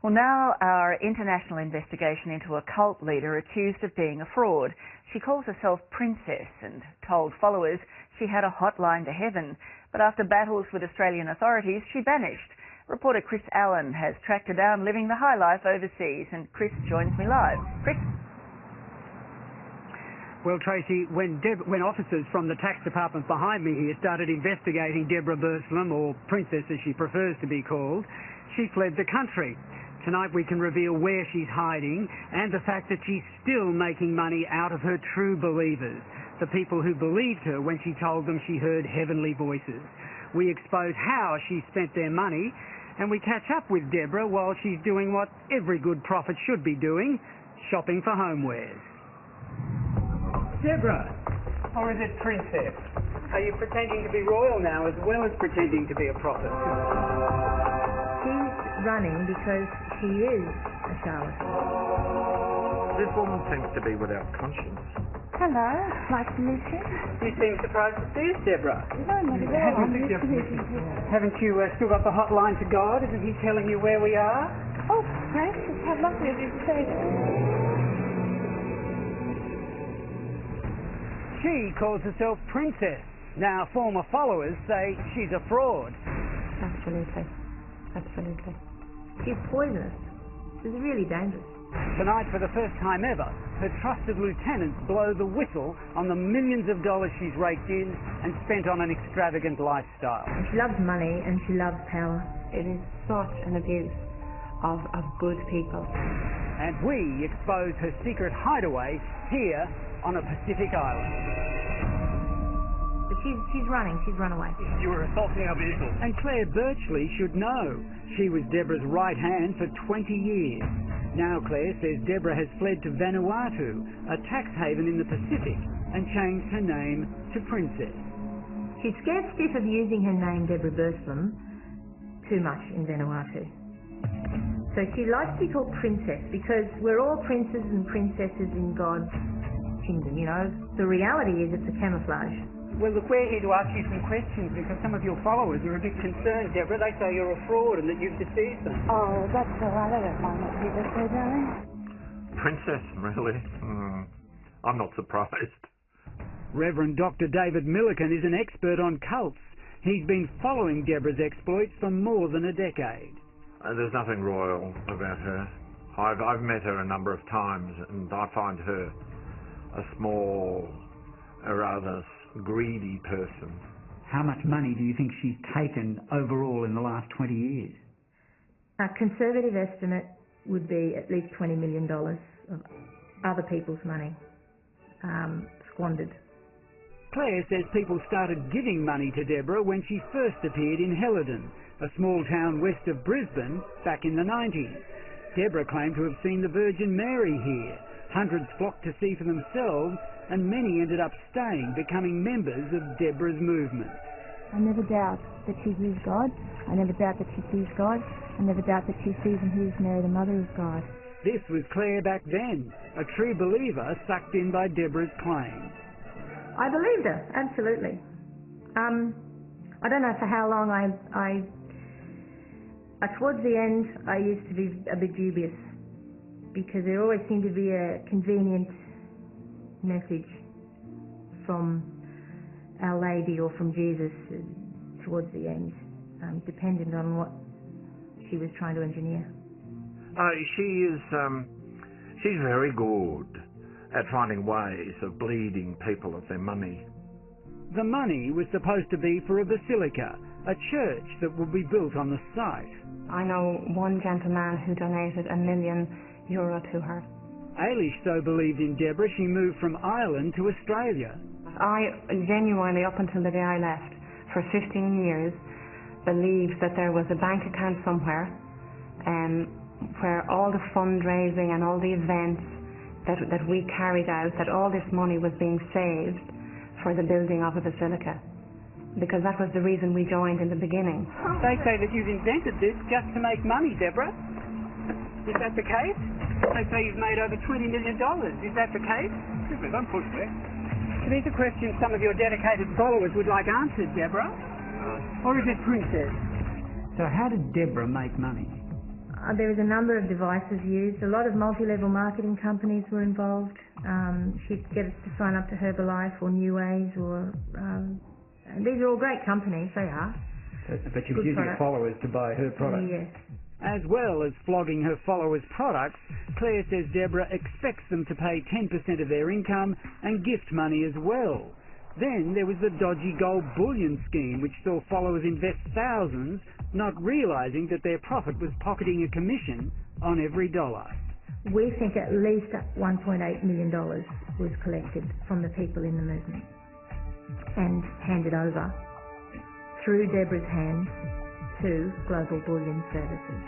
Well, now our international investigation into a cult leader accused of being a fraud. She calls herself Princess and told followers she had a hotline to heaven. But after battles with Australian authorities, she vanished. Reporter Chris Allen has tracked her down living the high life overseas, and Chris joins me live. Chris? Well, Tracy, when officers from the tax department behind me here started investigating Debra Burslem, or Princess as she prefers to be called, she fled the country. Tonight we can reveal where she's hiding and the fact that she's still making money out of her true believers, the people who believed her when she told them she heard heavenly voices. We expose how she spent their money, and we catch up with Debra while she's doing what every good prophet should be doing, shopping for homewares. Debra, or is it Princess? Are you pretending to be royal now as well as pretending to be a prophet? She's running because she is a charlatan. This woman seems to be without conscience. Hello, nice to meet you. You seem surprised to see us, Debra. No, not at all. I'm used to meeting you. Haven't you still got the hotline to God? Isn't he telling you where we are? Oh, Francis, how lovely of you to say that. She calls herself Princess. Now, former followers say she's a fraud. Absolutely. Absolutely. She's poisonous. She's really dangerous. Tonight, for the first time ever, her trusted lieutenants blow the whistle on the millions of dollars she's raked in and spent on an extravagant lifestyle. And she loves money and she loves power. It is such an abuse of good people. And we expose her secret hideaway here on a Pacific island. But she's running. She's run away. You were assaulting our vehicle. And Claire Birchley should know. She was Debra's right hand for 20 years. Now Claire says Debra has fled to Vanuatu, a tax haven in the Pacific, and changed her name to Princess. She's scared stiff of using her name, Debra Burslem, too much in Vanuatu. So she likes to be called Princess because we're all princes and princesses in God's kingdom, you know. The reality is it's a camouflage. Well, look, we're here to ask you some questions because some of your followers are a bit concerned, Debra. They say you're a fraud and that you've deceived them. Oh, that's all right. I don't mind what people say, darling. Princess, really? I'm not surprised. Reverend Dr. David Milliken is an expert on cults. He's been following Debra's exploits for more than a decade. There's nothing royal about her. I've met her a number of times, and I find her a small, a rather greedy person. How much money do you think she's taken overall in the last 20 years? A conservative estimate would be at least $20 million of other people's money squandered. Claire says people started giving money to Debra when she first appeared in Helidon, a small town west of Brisbane, back in the 90s. Debra claimed to have seen the Virgin Mary here. Hundreds flocked to see for themselves, and many ended up staying, becoming members of Debra's movement. I never doubt that she hears God. I never doubt that she sees God. I never doubt that she sees and hears Mary, the Mother of God. This was Claire back then, a true believer sucked in by Debra's claims. I believed her, absolutely. I don't know for how long towards the end, I used to be a bit dubious because there always seemed to be a convenient message from Our Lady or from Jesus towards the end, dependent on what she was trying to engineer. She's very good at finding ways of bleeding people of their money. The money was supposed to be for a basilica, a church that would be built on the site. I know one gentleman who donated €1 million to her. Ailish so believed in Debra she moved from Ireland to Australia. I genuinely, up until the day I left, for 15 years, believed that there was a bank account somewhere where all the fundraising and all the events that we carried out, that all this money was being saved for the building of a basilica. Because that was the reason we joined in the beginning. They say that you've invented this just to make money, Debra. Is that the case? They say you've made over $20 million. Is that the case? Don't push me. These are questions some of your dedicated followers would like answered, Debra. Or is it Princess? So how did Debra make money? There was a number of devices used. A lot of multi-level marketing companies were involved. She'd get us to sign up to Herbalife or New Ways, or and these are all great companies. They are. But she was using her followers to buy her products. Yes. As well as flogging her followers' products, Claire says Debra expects them to pay 10% of their income and gift money as well. Then there was the dodgy gold bullion scheme, which saw followers invest thousands, not realising that their profit was pocketing a commission on every dollar. We think at least $1.8 million was collected from the people in the movement and handed over through Debra's hands to Global Bullion Services.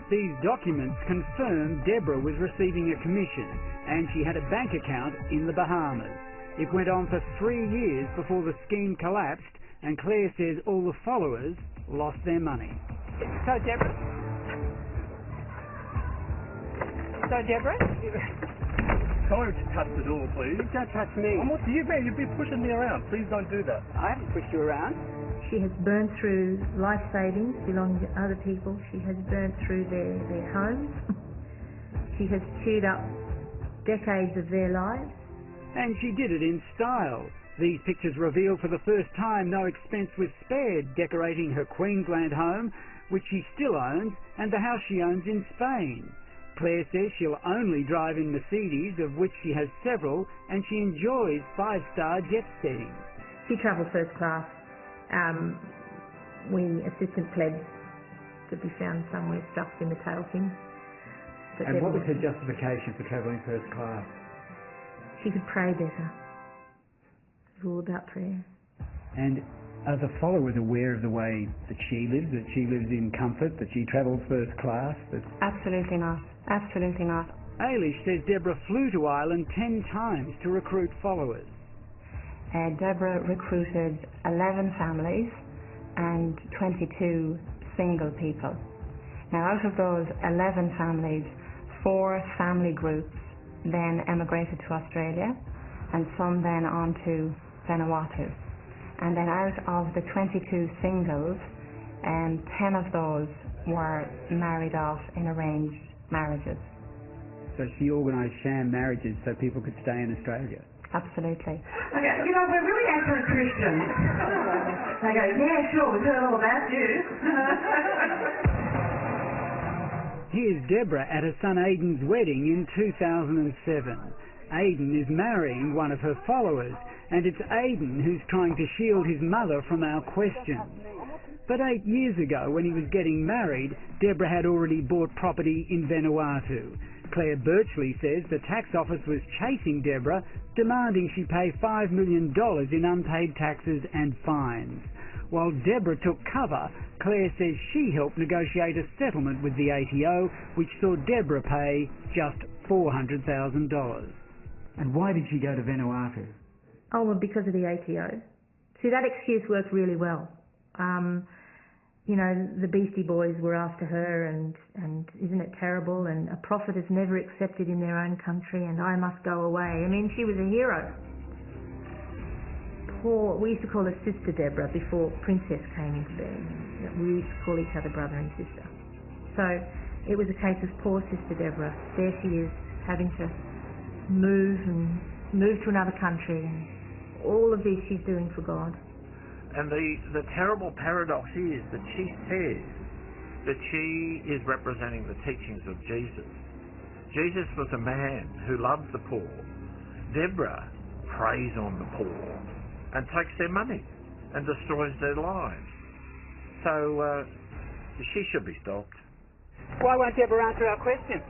These documents confirm Debra was receiving a commission and she had a bank account in the Bahamas. It went on for 3 years before the scheme collapsed, and Claire says all the followers lost their money. So Debra? Sorry to touch the door, please. Don't touch me. What do you mean? You've been pushing me around. Please don't do that. I haven't pushed you around. She has burnt through life savings belonging to other people. She has burnt through their homes. She has chewed up decades of their lives. And she did it in style. These pictures reveal for the first time no expense was spared decorating her Queensland home, which she still owns, and the house she owns in Spain. Claire says she'll only drive in Mercedes, of which she has several, and she enjoys 5-star jet setting. She travelled first class. We assistant plebs to be found somewhere stuffed in the tail fin. And what was her justification for travelling first class? She could pray better. It was all about prayer. And are the followers aware of the way that she lives in comfort, that she travels first class? Absolutely not. Absolutely not. Ailish says Debra flew to Ireland 10 times to recruit followers. Debra recruited 11 families and 22 single people. Now, out of those 11 families, 4 family groups then emigrated to Australia, and some then on to Vanuatu. And then out of the 22 singles, 10 of those were married off in arranged marriages. So she organised sham marriages so people could stay in Australia? Absolutely. Okay, you know, we're really anti-Christian. I go, yeah, sure, we've heard all about you. Here's Debra at her son Aidan's wedding in 2007. Aidan is marrying one of her followers, and it's Aidan who's trying to shield his mother from our questions. But 8 years ago, when he was getting married, Debra had already bought property in Vanuatu. Claire Birchley says the tax office was chasing Debra, demanding she pay $5 million in unpaid taxes and fines. While Debra took cover, Claire says she helped negotiate a settlement with the ATO, which saw Debra pay just $400,000. And why did she go to Vanuatu? Oh, well, because of the ATO. See, that excuse worked really well. You know, the Beastie Boys were after her, and isn't it terrible? And a prophet is never accepted in their own country, and I must go away. I mean, she was a hero. We used to call her Sister Debra before Princess came into being. We used to call each other brother and sister. So it was a case of poor Sister Debra. There she is, having to move to another country, and all of this she's doing for God. And the terrible paradox is that she says that she is representing the teachings of Jesus. Jesus was a man who loved the poor. Debra preys on the poor and takes their money and destroys their lives. So she should be stopped. Why won't Debra answer our questions?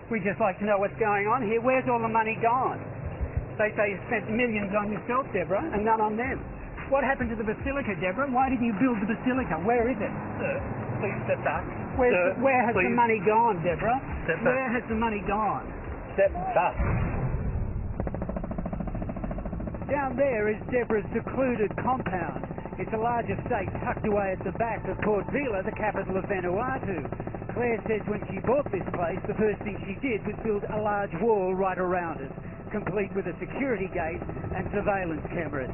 We'd just like to know what's going on here. Where's all the money gone? They say you spent millions on yourself, Debra, and none on them. What happened to the basilica, Debra? Why didn't you build the basilica? Where is it? Sir, please step back. Where has please. the money gone, Debra? Step back. Where has the money gone? Step back. Down there is Debra's secluded compound. It's a large estate tucked away at the back of Port Vila, the capital of Vanuatu. Claire says when she bought this place, the first thing she did was build a large wall right around it, complete with a security gate and surveillance cameras.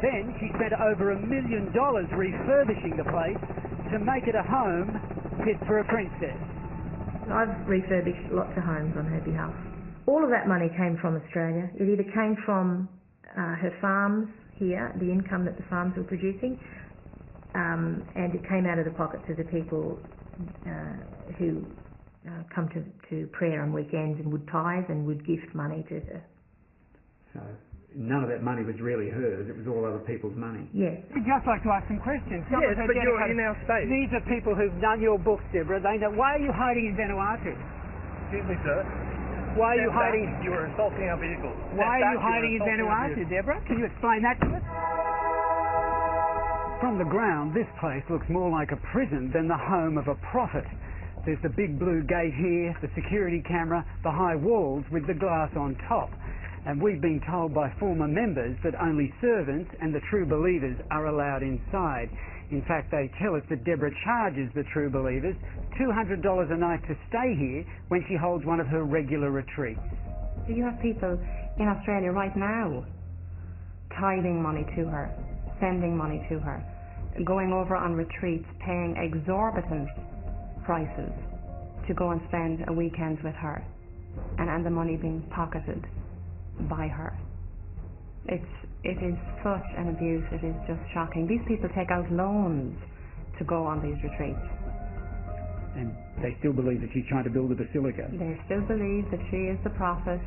Then she spent over $1 million refurbishing the place to make it a home fit for a princess. I've refurbished lots of homes on her behalf. All of that money came from Australia. It either came from her farms here, the income that the farms were producing, and it came out of the pockets of the people who come to prayer on weekends and would tithe and would gift money to her. So none of that money was really hers, it was all other people's money. Yes. We'd just like to ask some questions. Yes, but you're in our state. These are people who've done your books, Deborah. They know. Why are you hiding in Vanuatu? Excuse me, sir. Why are you Step back. hiding? You are insulting our vehicle. Why Step are you back, hiding in are insulting our Vanuatu, vehicle. Deborah? Can you explain that to us? From the ground, this place looks more like a prison than the home of a prophet. There's the big blue gate here, the security camera, the high walls with the glass on top. And we've been told by former members that only servants and the true believers are allowed inside. In fact, they tell us that Debra charges the true believers $200 a night to stay here when she holds one of her regular retreats. Do you have people in Australia right now tithing money to her, sending money to her, going over on retreats, paying exorbitant prices to go and spend a weekend with her, and the money being pocketed by her? It is such an abuse. It is just shocking. These people take out loans to go on these retreats. And they still believe that she's trying to build a basilica. They still believe that she is the prophet.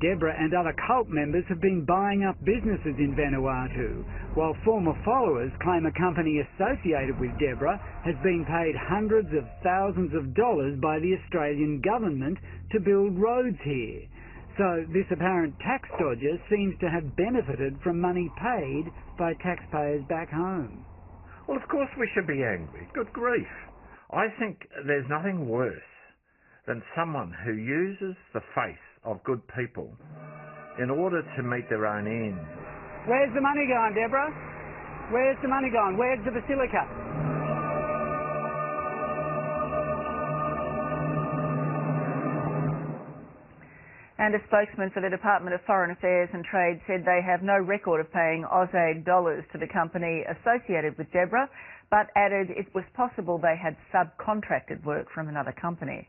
Debra and other cult members have been buying up businesses in Vanuatu, while former followers claim a company associated with Debra has been paid hundreds of thousands of dollars by the Australian government to build roads here. So this apparent tax dodger seems to have benefited from money paid by taxpayers back home. Well, of course we should be angry. Good grief. I think there's nothing worse than someone who uses the faith of good people in order to meet their own ends. Where's the money going, Debra? Where's the money going? Where's the basilica? And a spokesman for the Department of Foreign Affairs and Trade said they have no record of paying Ausaid dollars to the company associated with Debra, but added it was possible they had subcontracted work from another company.